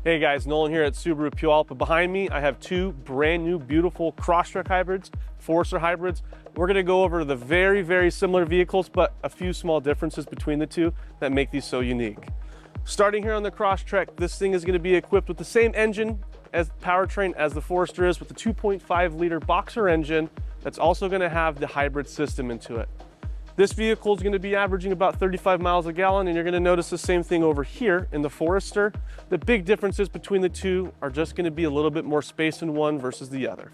Hey guys, Nolan here at Subaru Puyallup. Behind me, I have two brand new, beautiful Crosstrek Hybrids, Forester Hybrids. We're gonna go over the very similar vehicles, but a few small differences between the two that make these so unique. Starting here on the Crosstrek, this thing is gonna be equipped with the same engine as powertrain as the Forester is, with the 2.5 liter boxer engine that's also gonna have the hybrid system into it. This vehicle is going to be averaging about 35 miles a gallon, and you're going to notice the same thing over here in the Forester. The big differences between the two are just going to be a little bit more space in one versus the other.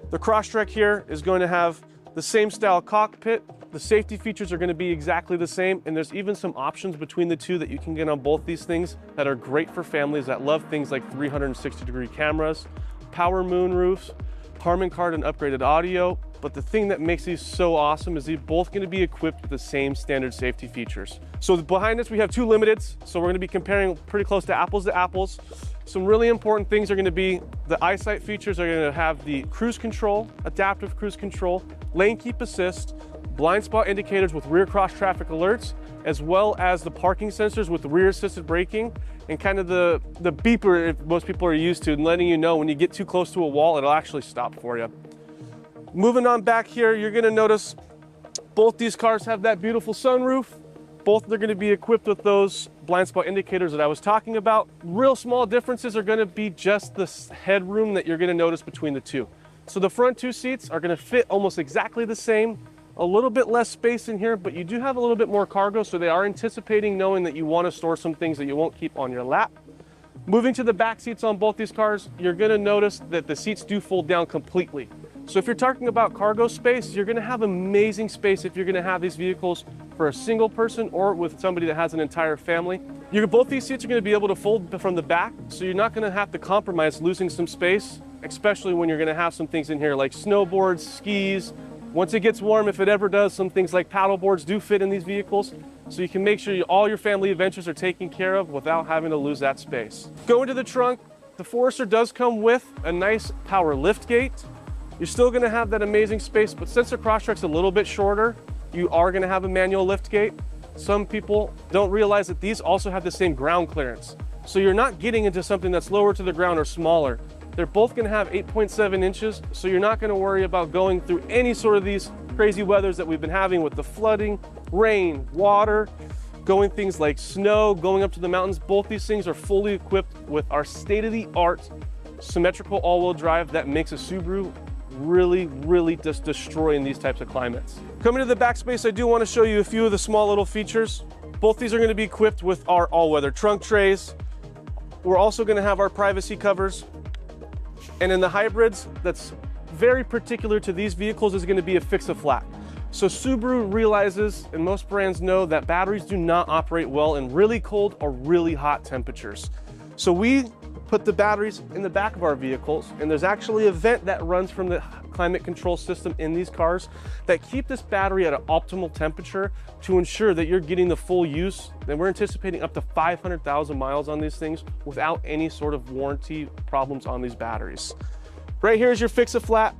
The Crosstrek here is going to have the same style cockpit. The safety features are going to be exactly the same, and there's even some options between the two that you can get on both these things that are great for families that love things like 360-degree cameras, power moonroofs, Harman Kardon upgraded audio. But the thing that makes these so awesome is they're both going to be equipped with the same standard safety features. So behind us we have two limiteds, so we're going to be comparing pretty close to apples. Some really important things are going to be the eyesight features are going to have the cruise control, adaptive cruise control, lane keep assist, blind spot indicators with rear cross traffic alerts, as well as the parking sensors with rear assisted braking, and kind of the beeper most people are used to, and letting you know when you get too close to a wall, it'll actually stop for you. Moving on back here, you're going to notice both these cars have that beautiful sunroof. Both are going to be equipped with those blind spot indicators that I was talking about. Real small differences are going to be just the headroom that you're going to notice between the two. So the front two seats are going to fit almost exactly the same. A little bit less space in here, but you do have a little bit more cargo, so they are anticipating knowing that you want to store some things that you won't keep on your lap. Moving to the back seats on both these cars, you're going to notice that the seats do fold down completely. So if you're talking about cargo space, you're going to have amazing space if you're going to have these vehicles for a single person or with somebody that has an entire family. Both these seats are going to be able to fold from the back, so you're not going to have to compromise losing some space, especially when you're going to have some things in here like snowboards, skis. Once it gets warm, if it ever does, some things like paddle boards do fit in these vehicles, so you can make sure all your family adventures are taken care of without having to lose that space. Going to the trunk, the Forester does come with a nice power liftgate. You're still going to have that amazing space, but since the Crosstrek's a little bit shorter, you are going to have a manual liftgate. Some people don't realize that these also have the same ground clearance. So you're not getting into something that's lower to the ground or smaller. They're both going to have 8.7 inches, so you're not going to worry about going through any sort of these crazy weathers that we've been having with the flooding, rain, water, going things like snow, going up to the mountains. Both these things are fully equipped with our state-of-the-art symmetrical all-wheel drive that makes a Subaru really just destroying these types of climates. Coming to the back space, I do want to show you a few of the small little features. Both these are going to be equipped with our all-weather trunk trays. We're also going to have our privacy covers. And in the hybrids, that's very particular to these vehicles, is going to be a fix-a-flat. So Subaru realizes, and most brands know, that batteries do not operate well in really cold or really hot temperatures. So we put the batteries in the back of our vehicles, and there's actually a vent that runs from the climate control system in these cars that keep this battery at an optimal temperature to ensure that you're getting the full use. And we're anticipating up to 500,000 miles on these things without any sort of warranty problems on these batteries. Right here is your fix-a-flat.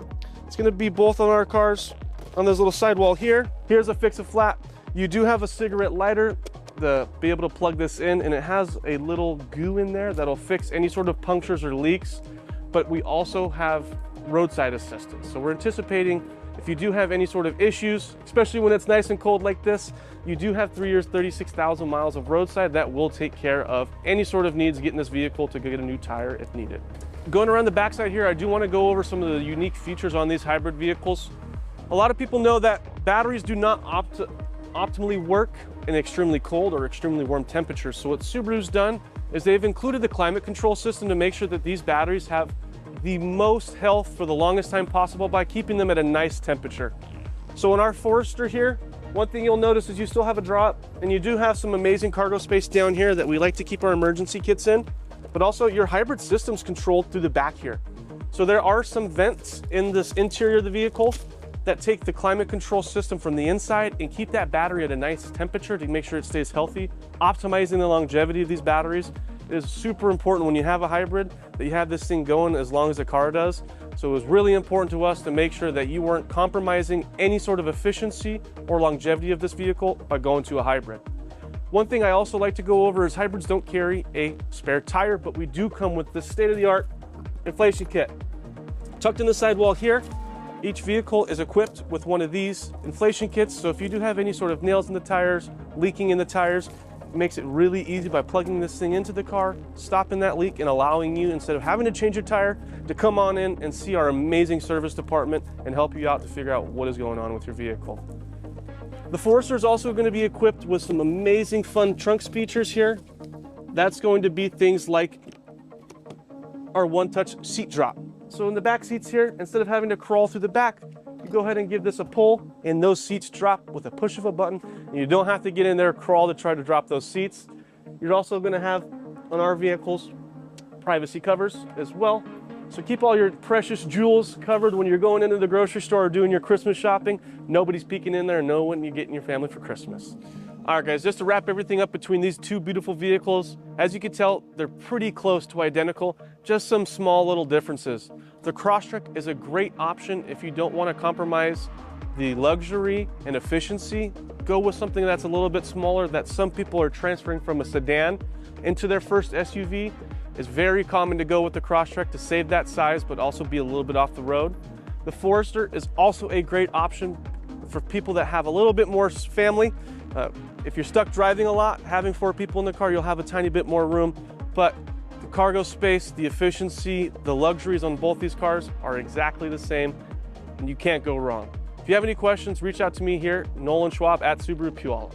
It's going to be both on our cars on this little sidewall here. Here's a fix-a-flat. You do have a cigarette lighter to be able to plug this in, and it has a little goo in there that'll fix any sort of punctures or leaks. But we also have roadside assistance, so we're anticipating if you do have any sort of issues, especially when it's nice and cold like this, you do have 3 years, 36,000 miles of roadside that will take care of any sort of needs getting this vehicle to get a new tire if needed. Going around the backside here, I do want to go over some of the unique features on these hybrid vehicles. A lot of people know that batteries do not optimally work in extremely cold or extremely warm temperatures. So what Subaru's done is they've included the climate control system to make sure that these batteries have the most health for the longest time possible by keeping them at a nice temperature. So in our Forester here, one thing you'll notice is you still have a drop, and you do have some amazing cargo space down here that we like to keep our emergency kits in, but also your hybrid system's controlled through the back here. So there are some vents in this interior of the vehicle that take the climate control system from the inside and keep that battery at a nice temperature to make sure it stays healthy. Optimizing the longevity of these batteries is super important when you have a hybrid, that you have this thing going as long as the car does. So it was really important to us to make sure that you weren't compromising any sort of efficiency or longevity of this vehicle by going to a hybrid. One thing I also like to go over is hybrids don't carry a spare tire, but we do come with this state-of-the-art inflation kit. Tucked in the sidewall here, each vehicle is equipped with one of these inflation kits, so if you do have any sort of nails in the tires, leaking in the tires, it makes it really easy by plugging this thing into the car, stopping that leak, and allowing you, instead of having to change your tire, to come on in and see our amazing service department and help you out to figure out what is going on with your vehicle. The Forester is also going to be equipped with some amazing fun trunks features here. That's going to be things like our one-touch seat drop. So in the back seats here, instead of having to crawl through the back, you go ahead and give this a pull and those seats drop with a push of a button, and you don't have to get in there, crawl to try to drop those seats. You're also going to have on our vehicles privacy covers as well. So keep all your precious jewels covered when you're going into the grocery store or doing your Christmas shopping. Nobody's peeking in there and know what you're getting your family for Christmas. All right, guys, just to wrap everything up between these two beautiful vehicles, as you can tell, they're pretty close to identical, just some small little differences. The Crosstrek is a great option if you don't want to compromise the luxury and efficiency. Go with something that's a little bit smaller that some people are transferring from a sedan into their first SUV. It's very common to go with the Crosstrek to save that size, but also be a little bit off the road. The Forester is also a great option for people that have a little bit more family. If you're stuck driving a lot, having 4 people in the car, you'll have a tiny bit more room, but the cargo space, the efficiency, the luxuries on both these cars are exactly the same, and you can't go wrong. If you have any questions, reach out to me here, Nolan Schwab at Subaru Puyallup.